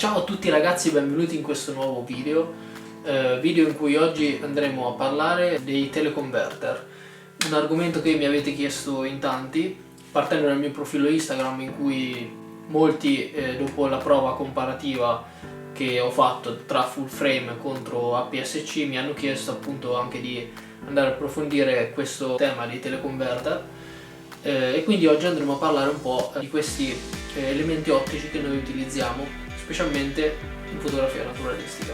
Ciao a tutti ragazzi, benvenuti in questo nuovo video in cui oggi andremo a parlare dei teleconverter, un argomento che mi avete chiesto in tanti, partendo dal mio profilo Instagram in cui molti dopo la prova comparativa che ho fatto tra full frame contro APS-C mi hanno chiesto appunto anche di andare a approfondire questo tema dei teleconverter e quindi oggi andremo a parlare un po' di questi elementi ottici che noi utilizziamo specialmente in fotografia naturalistica.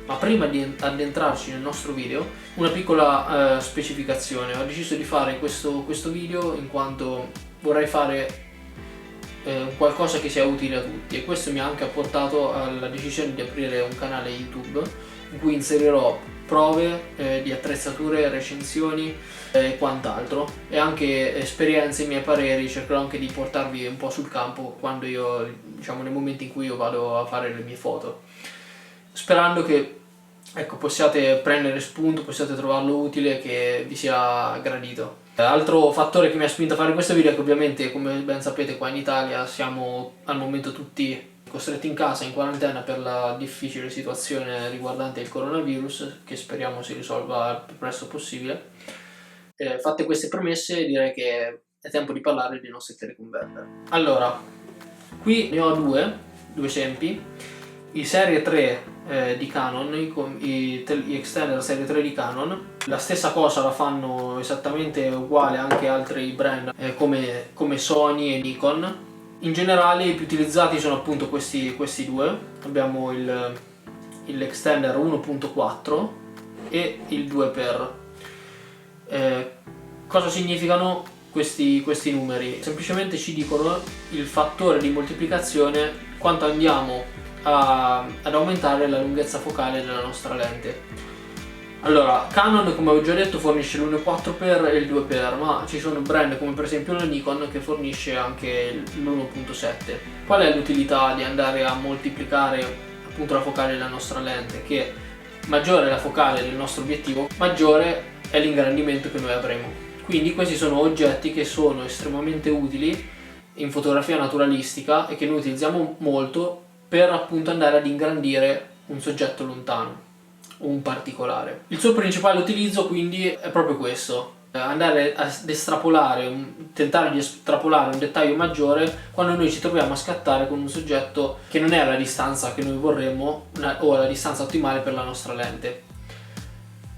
Ma prima di addentrarci nel nostro video, una piccola specificazione. Ho deciso di fare questo video in quanto vorrei fare qualcosa che sia utile a tutti, e questo mi ha anche portato alla decisione di aprire un canale YouTube in cui inserirò prove di attrezzature, recensioni e quant'altro, e anche esperienze, i miei pareri. Cercherò anche di portarvi un po' sul campo quando io, diciamo, nei momenti in cui io vado a fare le mie foto, sperando che possiate prendere spunto, possiate trovarlo utile, che vi sia gradito. Altro fattore che mi ha spinto a fare questo video è che ovviamente, come ben sapete, qua in Italia siamo al momento tutti costretti in casa, in quarantena, per la difficile situazione riguardante il coronavirus, che speriamo si risolva il più presto possibile. Fatte queste premesse, direi che è tempo di parlare dei nostri teleconverter. Allora, qui ne ho due esempi. I serie 3 di Canon, gli extender serie 3 di Canon. La stessa cosa la fanno esattamente uguale anche altri brand come Sony e Nikon. In generale i più utilizzati sono appunto questi due. Abbiamo l'extender 1.4 e il 2x. Cosa significano questi numeri? Semplicemente ci dicono il fattore di moltiplicazione, quanto andiamo ad aumentare la lunghezza focale della nostra lente. Allora, Canon, come ho già detto, fornisce l'1.4x e il 2x, ma ci sono brand come per esempio la Nikon che fornisce anche l'1.7. Qual è l'utilità di andare a moltiplicare appunto la focale della nostra lente? Che maggiore è la focale del nostro obiettivo, maggiore è l'ingrandimento che noi avremo. Quindi questi sono oggetti che sono estremamente utili in fotografia naturalistica e che noi utilizziamo molto per appunto andare ad ingrandire un soggetto lontano o un particolare. Il suo principale utilizzo quindi è proprio questo: andare ad estrapolare, tentare di estrapolare un dettaglio maggiore quando noi ci troviamo a scattare con un soggetto che non è alla distanza che noi vorremmo o alla distanza ottimale per la nostra lente.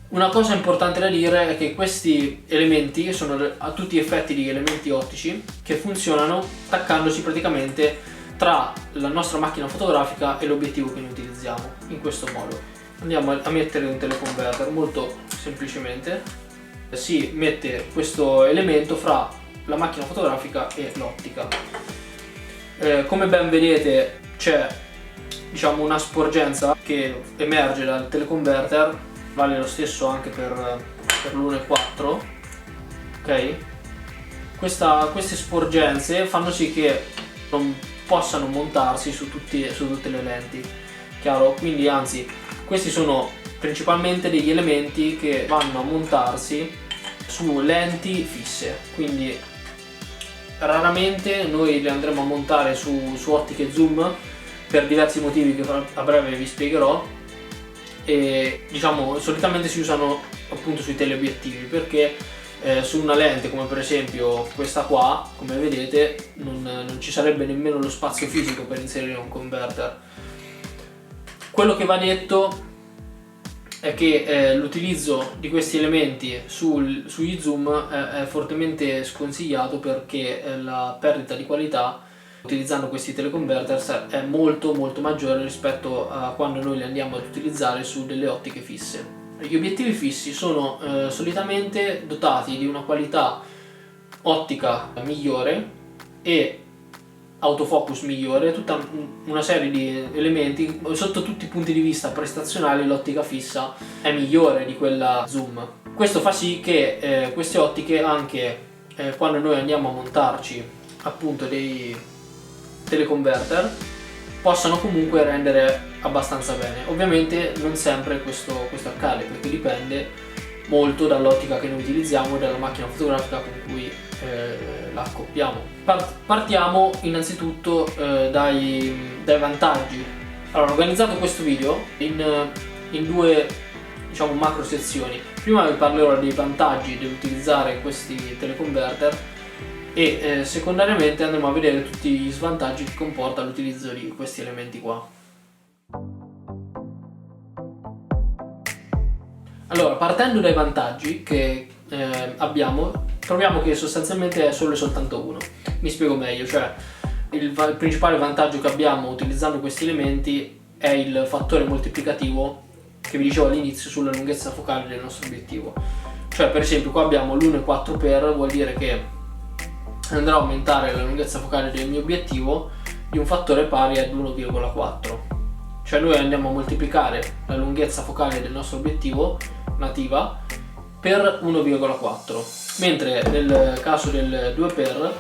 Una cosa importante da dire è che questi elementi sono a tutti gli effetti degli elementi ottici che funzionano attaccandosi praticamente tra la nostra macchina fotografica e l'obiettivo che noi utilizziamo. In questo modo andiamo a mettere un teleconverter. Molto semplicemente si mette questo elemento fra la macchina fotografica e l'ottica. Come ben vedete c'è, diciamo, una sporgenza che emerge dal teleconverter. Vale lo stesso anche per l'1.4, ok? Queste sporgenze fanno sì che non possano montarsi su tutte le lenti, chiaro? Quindi anzi, questi sono principalmente degli elementi che vanno a montarsi su lenti fisse, quindi raramente noi le andremo a montare su ottiche zoom per diversi motivi che a breve vi spiegherò. E diciamo solitamente si usano appunto sui teleobiettivi, perché su una lente come per esempio questa qua, come vedete, non ci sarebbe nemmeno lo spazio fisico per inserire un converter. Quello che va detto è che l'utilizzo di questi elementi sugli zoom è fortemente sconsigliato, perché la perdita di qualità utilizzando questi teleconverter è molto maggiore rispetto a quando noi li andiamo ad utilizzare su delle ottiche fisse. Gli obiettivi fissi sono solitamente dotati di una qualità ottica migliore e autofocus migliore, tutta una serie di elementi. Sotto tutti i punti di vista prestazionali l'ottica fissa è migliore di quella zoom. Questo fa sì che queste ottiche, anche quando noi andiamo a montarci appunto dei teleconverter, possano comunque rendere abbastanza bene. Ovviamente non sempre questo accade, perché dipende molto dall'ottica che noi utilizziamo, dalla macchina fotografica con cui la accoppiamo. Partiamo innanzitutto dai vantaggi. Allora, ho organizzato questo video in due, diciamo, macro sezioni. Prima vi parlerò dei vantaggi dell'utilizzare questi teleconverter e secondariamente andremo a vedere tutti gli svantaggi che comporta l'utilizzo di questi elementi qua. Allora, partendo dai vantaggi che abbiamo, troviamo che sostanzialmente è solo e soltanto uno. Mi spiego meglio, cioè il principale vantaggio che abbiamo utilizzando questi elementi è il fattore moltiplicativo che vi dicevo all'inizio sulla lunghezza focale del nostro obiettivo. Cioè, per esempio, qua abbiamo l'1,4 per, vuol dire che andrò a aumentare la lunghezza focale del mio obiettivo di un fattore pari ad 1,4. Cioè noi andiamo a moltiplicare la lunghezza focale del nostro obiettivo nativa per 1,4, mentre nel caso del 2 per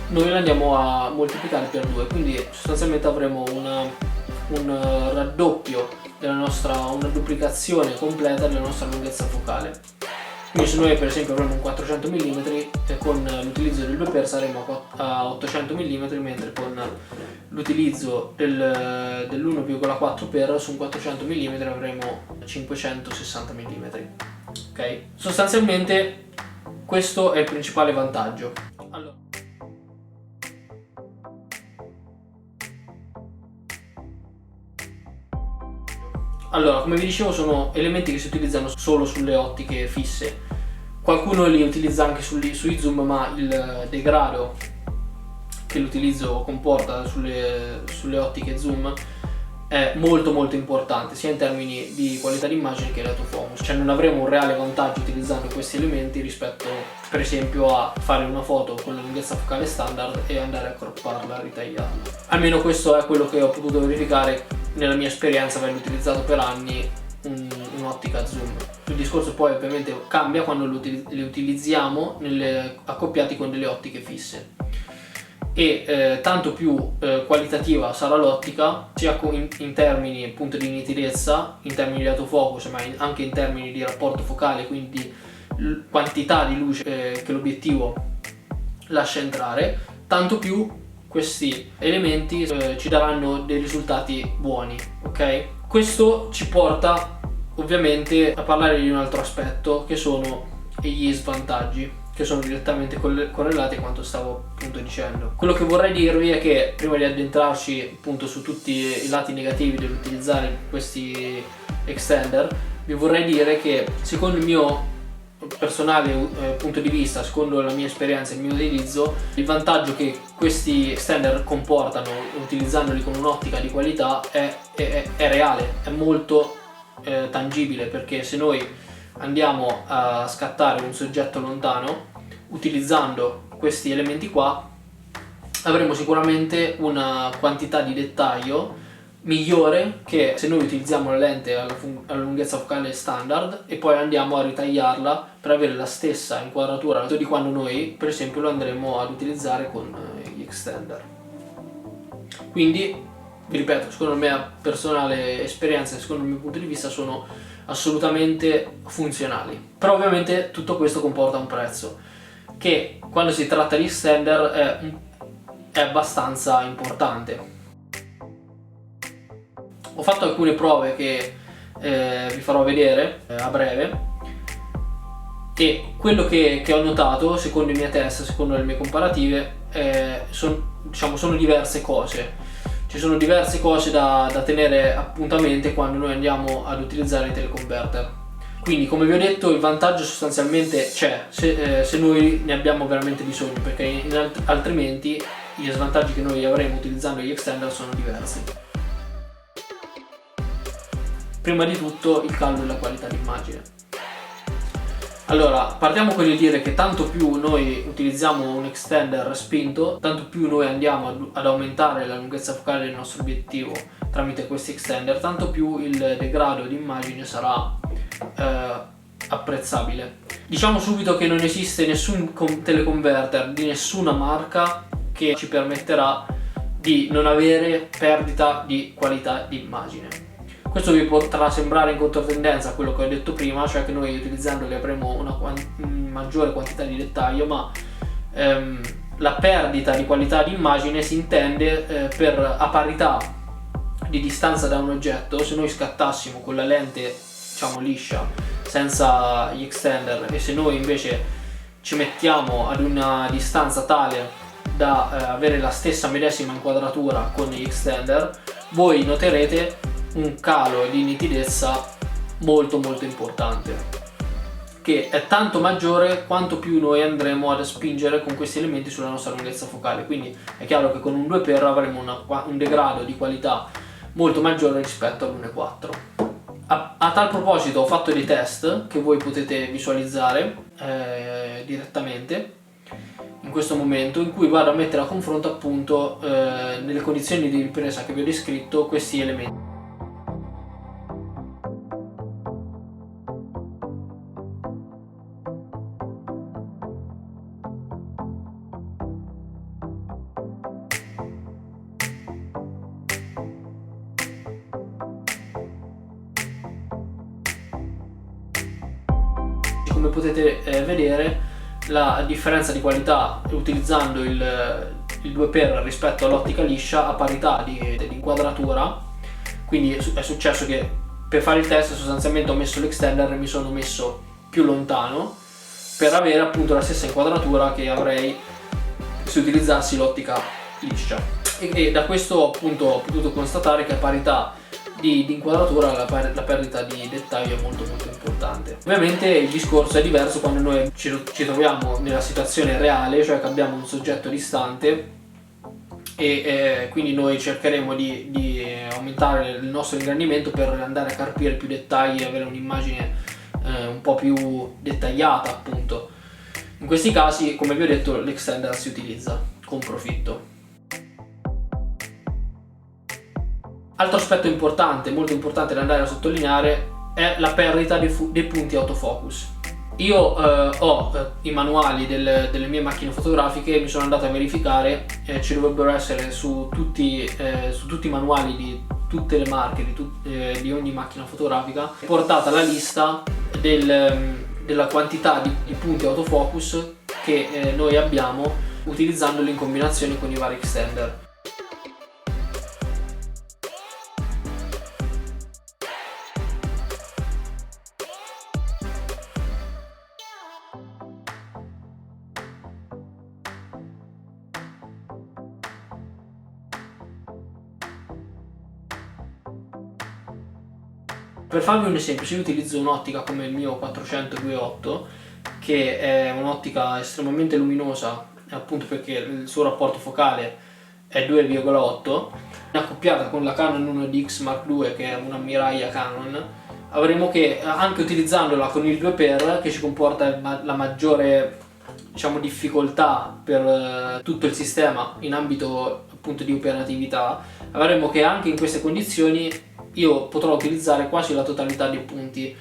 noi la andiamo a moltiplicare per 2, quindi sostanzialmente avremo un raddoppio una duplicazione completa della nostra lunghezza focale. Quindi se noi per esempio avremo un 400 mm, con l'utilizzo del 2 per saremo a 800 mm, mentre con l'utilizzo dell'1,4 per su un 400 mm avremo 560 mm. Ok? Sostanzialmente questo è il principale vantaggio. Allora, come vi dicevo, sono elementi che si utilizzano solo sulle ottiche fisse. Qualcuno li utilizza anche sui zoom, ma il degrado che l'utilizzo comporta sulle ottiche zoom è molto importante, sia in termini di qualità d'immagine che l'autofocus. Cioè non avremo un reale vantaggio utilizzando questi elementi rispetto per esempio a fare una foto con la lunghezza focale standard e andare a cropparla, ritagliarla. Almeno questo è quello che ho potuto verificare nella mia esperienza, avendo utilizzato per anni un'ottica zoom. Il discorso poi ovviamente cambia quando li utilizziamo accoppiati con delle ottiche fisse. E tanto più qualitativa sarà l'ottica, sia in termini appunto di nitidezza, in termini di autofocus, ma anche in termini di rapporto focale, quindi quantità di luce che l'obiettivo lascia entrare, tanto più questi elementi ci daranno dei risultati buoni, ok? Questo ci porta ovviamente a parlare di un altro aspetto, che sono gli svantaggi, che sono direttamente correlati a quanto stavo appunto dicendo. Quello che vorrei dirvi è che prima di addentrarci appunto su tutti i lati negativi dell'utilizzare questi extender, vi vorrei dire che secondo il mio personale punto di vista, secondo la mia esperienza e il mio utilizzo, il vantaggio che questi extender comportano utilizzandoli con un'ottica di qualità è reale, è molto tangibile, perché se noi andiamo a scattare un soggetto lontano utilizzando questi elementi qua, avremo sicuramente una quantità di dettaglio migliore che se noi utilizziamo la lente alla lunghezza focale standard e poi andiamo a ritagliarla per avere la stessa inquadratura di quando noi per esempio lo andremo ad utilizzare con gli extender. Quindi vi ripeto, secondo la mia personale esperienza e secondo il mio punto di vista sono assolutamente funzionali. Però ovviamente tutto questo comporta un prezzo, che quando si tratta di extender è abbastanza importante. Ho fatto alcune prove che vi farò vedere a breve, e quello che ho notato, secondo i miei test, secondo le mie comparative, sono diverse cose. Ci sono diverse cose da tenere appuntamente quando noi andiamo ad utilizzare i teleconverter. Quindi, come vi ho detto, il vantaggio sostanzialmente c'è se noi ne abbiamo veramente bisogno, perché altrimenti gli svantaggi che noi avremo utilizzando gli extender sono diversi. Prima di tutto il calo della qualità d'immagine. Allora, partiamo con il dire che tanto più noi utilizziamo un extender spinto, tanto più noi andiamo ad aumentare la lunghezza focale del nostro obiettivo tramite questi extender, tanto più il degrado di immagine sarà apprezzabile. Diciamo subito che non esiste nessun teleconverter di nessuna marca che ci permetterà di non avere perdita di qualità di immagine. Questo vi potrà sembrare in controtendenza a quello che ho detto prima, cioè che noi utilizzandoli avremo una maggiore quantità di dettaglio, ma la perdita di qualità di immagine si intende a parità di distanza da un oggetto. Se noi scattassimo con la lente diciamo liscia senza gli extender, e se noi invece ci mettiamo ad una distanza tale da avere la stessa medesima inquadratura con gli extender, voi noterete un calo di nitidezza molto importante, che è tanto maggiore quanto più noi andremo ad spingere con questi elementi sulla nostra lunghezza focale. Quindi è chiaro che con un 2x avremo un degrado di qualità molto maggiore rispetto all'1.4. A tal proposito ho fatto dei test che voi potete visualizzare direttamente in questo momento, in cui vado a mettere a confronto appunto nelle condizioni di ripresa che vi ho descritto questi elementi. Come potete vedere, la differenza di qualità utilizzando il 2x rispetto all'ottica liscia a parità di inquadratura. Quindi è successo che per fare il test sostanzialmente ho messo l'extender e mi sono messo più lontano per avere appunto la stessa inquadratura che avrei se utilizzassi l'ottica liscia, e da questo appunto ho potuto constatare che a parità di inquadratura la perdita di dettaglio è molto importante. Ovviamente il discorso è diverso quando noi ci troviamo nella situazione reale, cioè che abbiamo un soggetto distante e quindi noi cercheremo di aumentare il nostro ingrandimento per andare a carpire più dettagli e avere un'immagine un po' più dettagliata appunto. In questi casi, come vi ho detto, l'extender si utilizza con profitto. Altro aspetto importante, molto importante da andare a sottolineare, è la perdita dei punti autofocus. Io ho i manuali delle mie macchine fotografiche, mi sono andato a verificare, ci dovrebbero essere su tutti i manuali di tutte le marche, di ogni macchina fotografica, portata la lista della quantità di punti autofocus che noi abbiamo utilizzandoli in combinazione con i vari extender. Per farvi un esempio, se io utilizzo un'ottica come il mio 400-2.8, che è un'ottica estremamente luminosa, appunto perché il suo rapporto focale è 2,8, accoppiata con la Canon 1DX Mark II, che è un'ammiraglia Canon, avremo che, anche utilizzandola con il 2x, che ci comporta la maggiore, diciamo, difficoltà per tutto il sistema in ambito appunto di operatività, avremo che anche in queste condizioni io potrò utilizzare quasi la totalità dei punti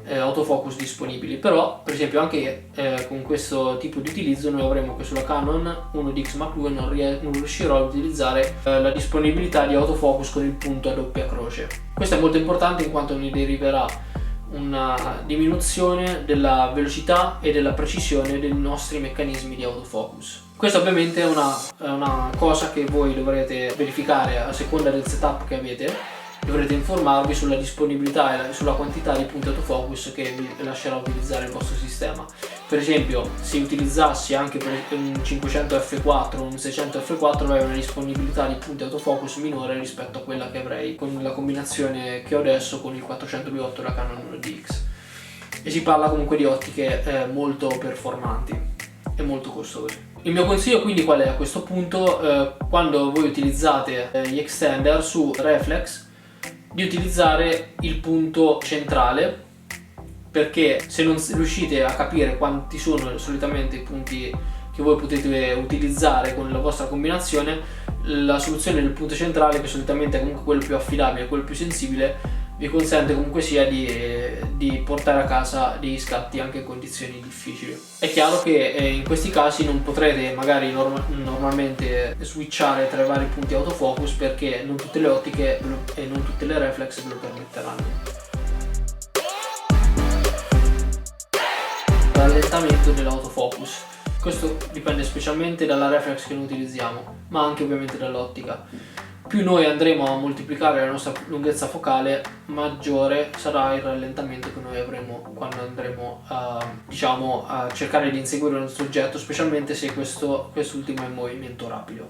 autofocus disponibili. Però per esempio anche con questo tipo di utilizzo noi avremo che sulla Canon 1DX Mark II non riuscirò a utilizzare la disponibilità di autofocus con il punto a doppia croce. Questo è molto importante in quanto ne deriverà una diminuzione della velocità e della precisione dei nostri meccanismi di autofocus. Questa ovviamente è una cosa che voi dovrete verificare a seconda del setup che avete. Dovrete informarvi sulla disponibilità e sulla quantità di punti autofocus che vi lascerà utilizzare il vostro sistema. Per esempio, se utilizzassi anche per un 500 f4 o un 600 f4 avrei una disponibilità di punti autofocus minore rispetto a quella che avrei con la combinazione che ho adesso con il 400-2.8 e la Canon 1DX. E si parla comunque di ottiche molto performanti e molto costose. Il mio consiglio quindi qual è a questo punto? Quando voi utilizzate gli extender su reflex, di utilizzare il punto centrale, perché se non riuscite a capire quanti sono solitamente i punti che voi potete utilizzare con la vostra combinazione, la soluzione del punto centrale, che solitamente è comunque quello più affidabile, quello più sensibile, vi consente comunque sia di portare a casa degli scatti anche in condizioni difficili. È chiaro che in questi casi non potrete magari normalmente switchare tra i vari punti autofocus, perché non tutte le ottiche e non tutte le reflex ve lo permetteranno. Rallentamento dell'autofocus. Questo dipende specialmente dalla reflex che noi utilizziamo, ma anche ovviamente dall'ottica. Più noi andremo a moltiplicare la nostra lunghezza focale, maggiore sarà il rallentamento che noi avremo quando andremo a cercare di inseguire un soggetto, specialmente se quest'ultimo è in movimento rapido.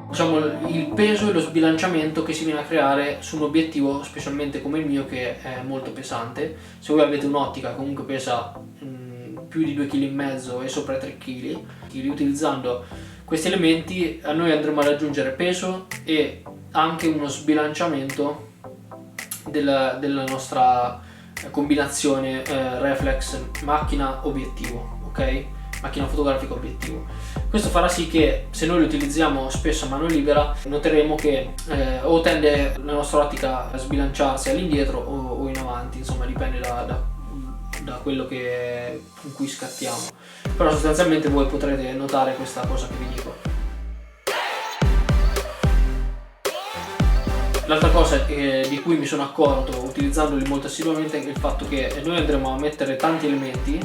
Diciamo, il peso e lo sbilanciamento che si viene a creare su un obiettivo, specialmente come il mio, che è molto pesante. Se voi avete un'ottica che comunque pesa più di 2,5 kg e sopra 3 kg, riutilizzando questi elementi noi andremo ad aggiungere peso e anche uno sbilanciamento della nostra combinazione reflex macchina obiettivo, ok? Macchina fotografica obiettivo. Questo farà sì che se noi lo utilizziamo spesso a mano libera, noteremo che o tende la nostra ottica a sbilanciarsi all'indietro o in avanti, insomma dipende da quello con cui scattiamo, però sostanzialmente voi potrete notare questa cosa che vi dico. L'altra cosa di cui mi sono accorto utilizzandoli molto assiduamente è il fatto che noi andremo a mettere tanti elementi,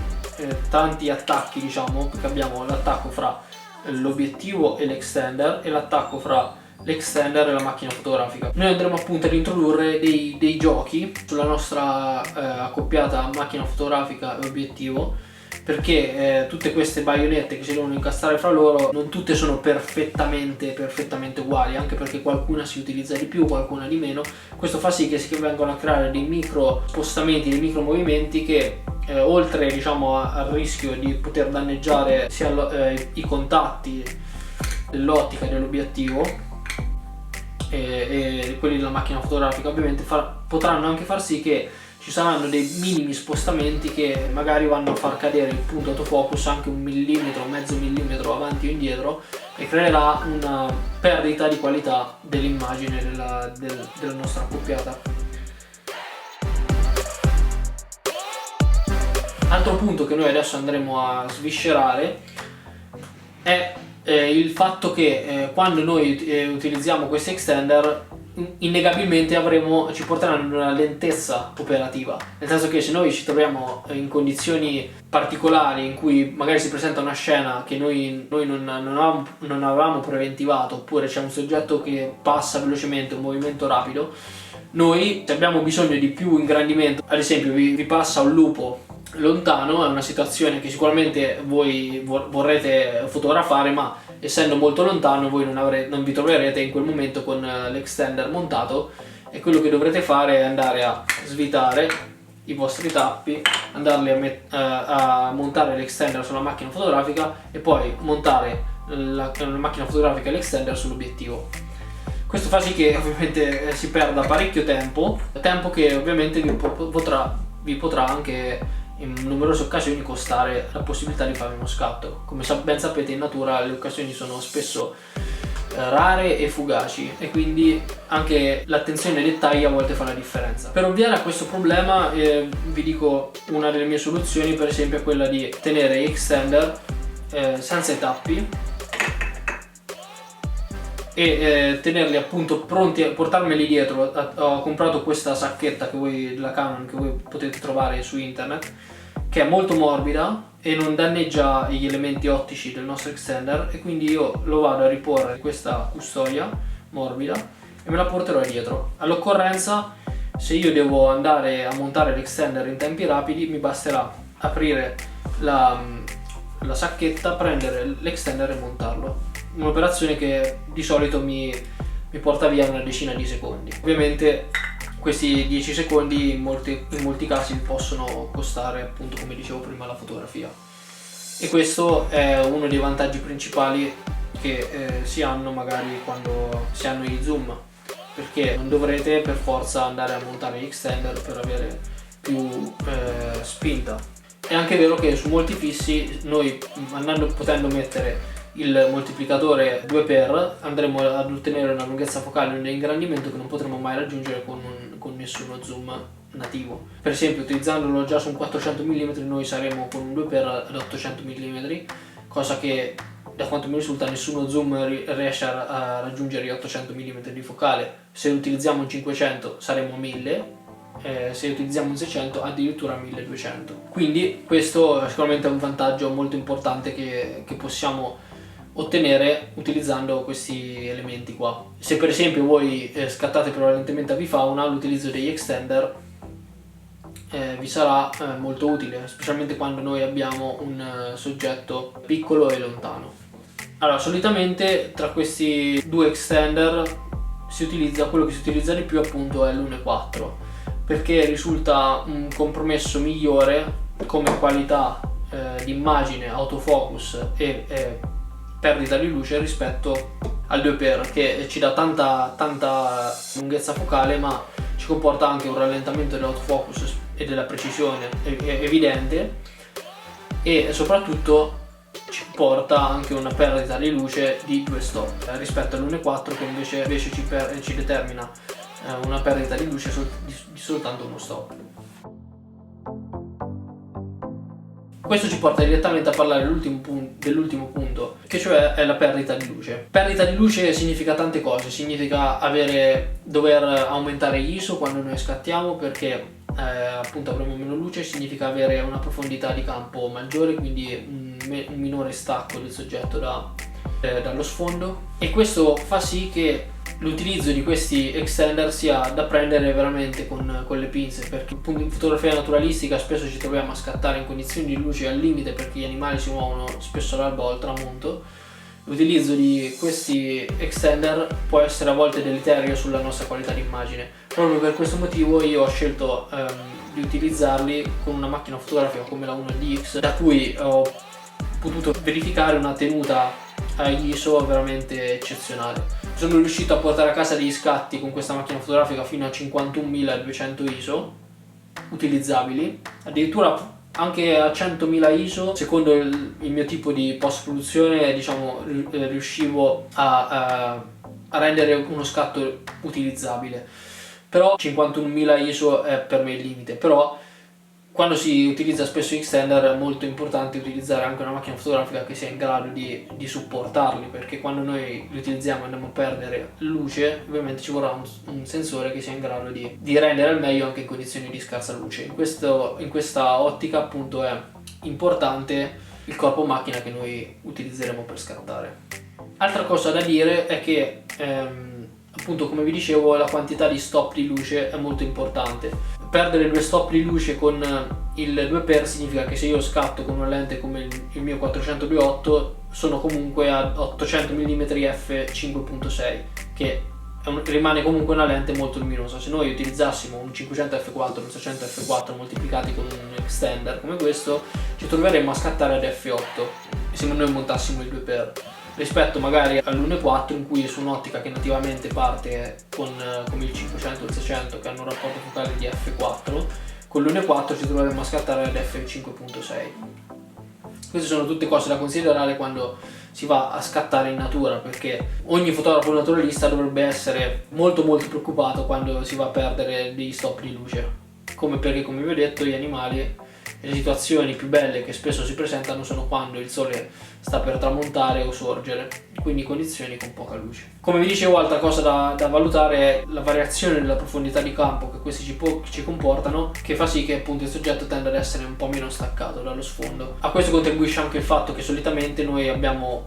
tanti attacchi, diciamo, perché abbiamo l'attacco fra l'obiettivo e l'extender e l'attacco fra l'extender e la macchina fotografica. Noi andremo appunto ad introdurre dei giochi sulla nostra accoppiata macchina fotografica e obiettivo, perché tutte queste baionette che si devono incastrare fra loro non tutte sono perfettamente uguali, anche perché qualcuna si utilizza di più, qualcuna di meno. Questo fa sì che si vengono a creare dei micro spostamenti, dei micro movimenti che oltre, diciamo, al rischio di poter danneggiare sia i contatti dell'ottica e dell'obiettivo e quelli della macchina fotografica, ovviamente potranno anche far sì che ci saranno dei minimi spostamenti che magari vanno a far cadere il punto autofocus anche 1 millimetro, mezzo millimetro avanti o indietro, e creerà una perdita di qualità dell'immagine della nostra accoppiata. Altro punto che noi adesso andremo a sviscerare è il fatto che quando noi utilizziamo questi extender innegabilmente ci porteranno ad una lentezza operativa, nel senso che se noi ci troviamo in condizioni particolari in cui magari si presenta una scena che noi non avevamo preventivato, oppure c'è un soggetto che passa velocemente, un movimento rapido, noi se abbiamo bisogno di più ingrandimento, ad esempio vi passa un lupo lontano, è una situazione che sicuramente voi vorrete fotografare, ma essendo molto lontano voi non vi troverete in quel momento con l'extender montato, e quello che dovrete fare è andare a svitare i vostri tappi, andarli a montare l'extender sulla macchina fotografica e poi montare la macchina fotografica e l'extender sull'obiettivo. Questo fa sì che ovviamente si perda parecchio tempo che ovviamente vi potrà anche in numerose occasioni costare la possibilità di fare uno scatto. Come ben sapete, in natura le occasioni sono spesso rare e fugaci, e quindi anche l'attenzione ai dettagli a volte fa la differenza. Per ovviare a questo problema vi dico una delle mie soluzioni, per esempio è quella di tenere gli extender senza i tappi e tenerli appunto pronti a portarmeli dietro. Ho comprato questa sacchetta della Canon che voi potete trovare su internet, che è molto morbida e non danneggia gli elementi ottici del nostro extender, e quindi io lo vado a riporre in questa custodia morbida e me la porterò dietro. All'occorrenza, se io devo andare a montare l'extender in tempi rapidi, mi basterà aprire la sacchetta, prendere l'extender e montarlo. Un'operazione che di solito mi porta via una decina di secondi. Ovviamente questi 10 secondi in molti casi possono costare, appunto, come dicevo prima, la fotografia, e questo è uno dei vantaggi principali che si hanno magari quando si hanno gli zoom, perché non dovrete per forza andare a montare gli extender per avere più spinta. È anche vero che su molti fissi noi potendo mettere il moltiplicatore 2x, andremo ad ottenere una lunghezza focale e un ingrandimento che non potremo mai raggiungere con nessuno zoom nativo. Per esempio, utilizzandolo già su un 400 mm noi saremo con un 2x ad 800 mm, cosa che da quanto mi risulta nessuno zoom riesce a raggiungere gli 800 mm di focale. Se utilizziamo un 500 saremo a 1000, se utilizziamo un 600 addirittura 1200. Quindi questo sicuramente è un vantaggio molto importante che possiamo ottenere utilizzando questi elementi qua. Se per esempio voi scattate prevalentemente a V-Fauna, l'utilizzo degli extender vi sarà molto utile, specialmente quando noi abbiamo un soggetto piccolo e lontano. Allora, solitamente tra questi due extender quello che si utilizza di più appunto è l'1.4, perché risulta un compromesso migliore come qualità di immagine, autofocus e perdita di luce rispetto al 2x, che ci dà tanta lunghezza focale, ma ci comporta anche un rallentamento dell'autofocus e della precisione evidente, e soprattutto ci porta anche una perdita di luce di 2 stop rispetto all'1.4, che invece ci determina una perdita di luce di soltanto 1 stop. Questo ci porta direttamente a parlare dell'ultimo punto, che cioè è la perdita di luce. Perdita di luce significa tante cose, significa dover aumentare ISO quando noi scattiamo, perché appunto avremo meno luce, significa avere una profondità di campo maggiore, quindi un minore stacco del soggetto dallo sfondo, e questo fa sì che l'utilizzo di questi extender sia da prendere veramente con le pinze, perché appunto in fotografia naturalistica spesso ci troviamo a scattare in condizioni di luce al limite, perché gli animali si muovono spesso all'alba o al tramonto. L'utilizzo di questi extender può essere a volte deleterio sulla nostra qualità di immagine. Proprio per questo motivo io ho scelto di utilizzarli con una macchina fotografica come la 1DX, da cui ho potuto verificare una tenuta a ISO veramente eccezionale. Sono riuscito a portare a casa degli scatti con questa macchina fotografica fino a 51.200 ISO utilizzabili, addirittura anche a 100.000 ISO. Secondo il mio tipo di post produzione, diciamo, riuscivo a rendere uno scatto utilizzabile, però 51.000 ISO è per me il limite. Però quando si utilizza spesso extender è molto importante utilizzare anche una macchina fotografica che sia in grado di supportarli, perché quando noi li utilizziamo e andiamo a perdere luce, ovviamente ci vorrà un sensore che sia in grado di rendere al meglio anche in condizioni di scarsa luce. In questa ottica appunto è importante il corpo macchina che noi utilizzeremo per scattare. Altra cosa da dire è che appunto, come vi dicevo, la quantità di stop di luce è molto importante. Perdere 2 stop di luce con il 2x significa che se io scatto con una lente come il mio 400-2.8 sono comunque a 800 mm f5.6, che rimane comunque una lente molto luminosa. Se noi utilizzassimo un 500 f4 un 600 f4 moltiplicati con un extender come questo, ci troveremmo a scattare ad f8 se noi montassimo il 2x, rispetto magari all'1.4 in cui su un'ottica che nativamente parte come il 500 o il 600, che hanno un rapporto focale di f4, con l'1.4 ci troveremo a scattare ad f5.6. Queste sono tutte cose da considerare quando si va a scattare in natura, perché ogni fotografo naturalista dovrebbe essere molto preoccupato quando si va a perdere degli stop di luce, perché come vi ho detto, gli animali, le situazioni più belle che spesso si presentano sono quando il sole sta per tramontare o sorgere, quindi condizioni con poca luce. Come vi dicevo, altra cosa da valutare è la variazione della profondità di campo che questi ci comportano, che fa sì che appunto il soggetto tenda ad essere un po' meno staccato dallo sfondo. A questo contribuisce anche il fatto che solitamente noi abbiamo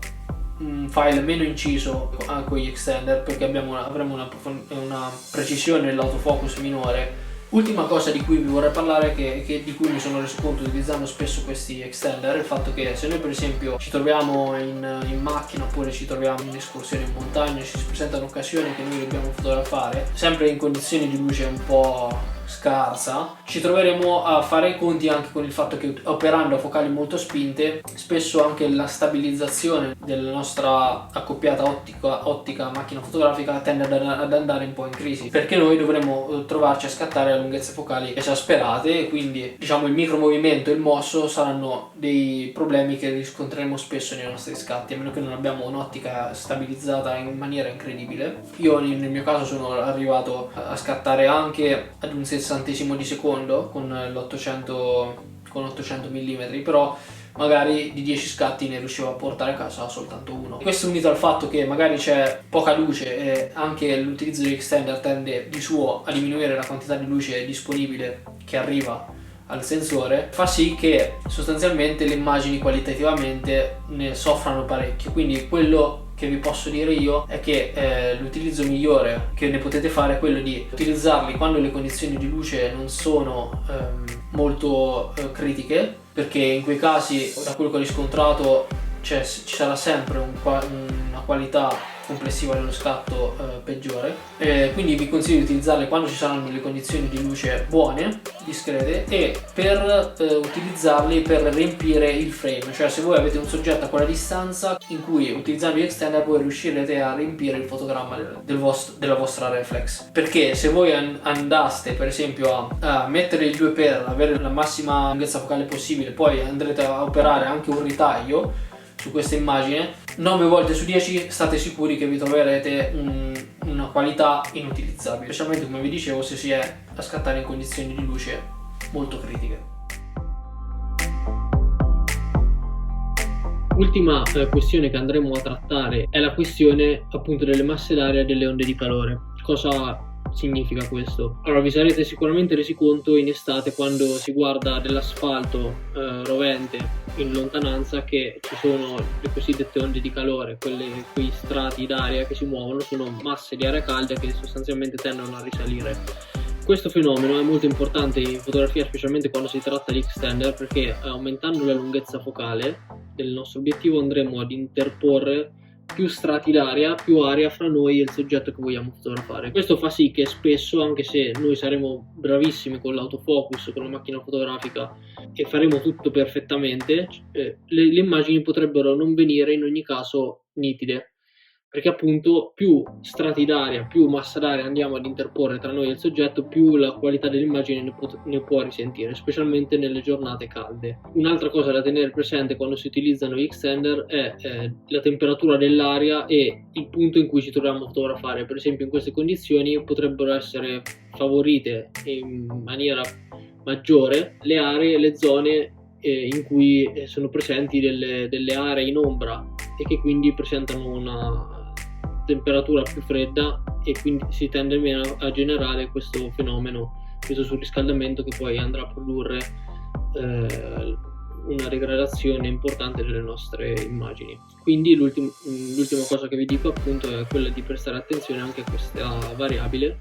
un file meno inciso con gli extender, perché avremo una precisione dell'autofocus minore. Ultima cosa di cui vi vorrei parlare, di cui mi sono reso conto utilizzando spesso questi extender, è il fatto che se noi per esempio ci troviamo in macchina, oppure ci troviamo in escursione in montagna, ci si presentano occasioni che noi dobbiamo fotografare, sempre in condizioni di luce un po' scarsa, ci troveremo a fare i conti anche con il fatto che, operando a focali molto spinte, spesso anche la stabilizzazione della nostra accoppiata ottica macchina fotografica tende ad andare un po' in crisi, perché noi dovremo trovarci a scattare lunghezze focali esasperate, e quindi diciamo il micromovimento e il mosso saranno dei problemi che riscontreremo spesso nei nostri scatti, a meno che non abbiamo un'ottica stabilizzata in maniera incredibile. Io nel mio caso sono arrivato a scattare anche ad un sessantesimo di secondo con l'800 mm, però magari di 10 scatti ne riuscivo a portare a casa soltanto uno. Questo unito al fatto che magari c'è poca luce e anche l'utilizzo di extender tende di suo a diminuire la quantità di luce disponibile che arriva al sensore, fa sì che sostanzialmente le immagini qualitativamente ne soffrano parecchio. Quindi quello che vi posso dire io è che l'utilizzo migliore che ne potete fare è quello di utilizzarli quando le condizioni di luce non sono molto critiche, perché in quei casi, da quello che ho riscontrato, ci sarà sempre una qualità complessiva dello scatto peggiore, quindi vi consiglio di utilizzarle quando ci saranno le condizioni di luce buone, discrete, e per utilizzarli per riempire il frame. Cioè, se voi avete un soggetto a quella distanza in cui utilizzando gli extender voi riuscirete a riempire il fotogramma della vostra reflex, perché se voi andaste per esempio a mettere il 2 per avere la massima lunghezza focale possibile, poi andrete a operare anche un ritaglio su questa immagine, 9 volte su 10 state sicuri che vi troverete una qualità inutilizzabile, specialmente come vi dicevo se si è a scattare in condizioni di luce molto critiche. Ultima questione che andremo a trattare è la questione appunto delle masse d'aria e delle onde di calore. Cosa significa questo? Allora, vi sarete sicuramente resi conto in estate, quando si guarda dell'asfalto rovente in lontananza, che ci sono le cosiddette onde di calore, quei strati d'aria che si muovono, sono masse di aria calda che sostanzialmente tendono a risalire. Questo fenomeno è molto importante in fotografia, specialmente quando si tratta di extender, perché aumentando la lunghezza focale del nostro obiettivo andremo ad interporre più strati d'aria, più aria fra noi e il soggetto che vogliamo fotografare. Questo fa sì che spesso, anche se noi saremo bravissimi con l'autofocus, con la macchina fotografica e faremo tutto perfettamente, le immagini potrebbero non venire in ogni caso nitide, perché appunto più strati d'aria, più massa d'aria andiamo ad interporre tra noi e il soggetto, più la qualità dell'immagine ne può risentire, specialmente nelle giornate calde. Un'altra cosa da tenere presente quando si utilizzano gli extender è la temperatura dell'aria e il punto in cui ci troviamo a fotografare. Per esempio, in queste condizioni potrebbero essere favorite in maniera maggiore le aree, le zone in cui sono presenti delle aree in ombra e che quindi presentano una temperatura più fredda, e quindi si tende meno a generare questo fenomeno, questo surriscaldamento, che poi andrà a produrre una degradazione importante delle nostre immagini. Quindi l'ultima cosa che vi dico appunto è quella di prestare attenzione anche a questa variabile,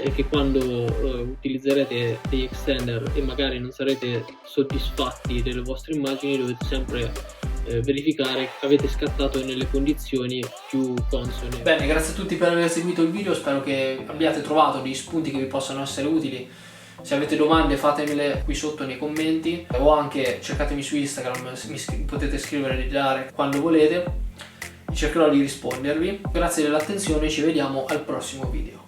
e che quando utilizzerete degli extender e magari non sarete soddisfatti delle vostre immagini, dovete sempre verificare che avete scattato nelle condizioni più consone. Bene, grazie a tutti per aver seguito il video, spero che abbiate trovato dei spunti che vi possano essere utili. Se avete domande fatemele qui sotto nei commenti, o anche cercatemi su Instagram, potete scrivere e dare quando volete, cercherò di rispondervi. Grazie dell'attenzione, ci vediamo al prossimo video.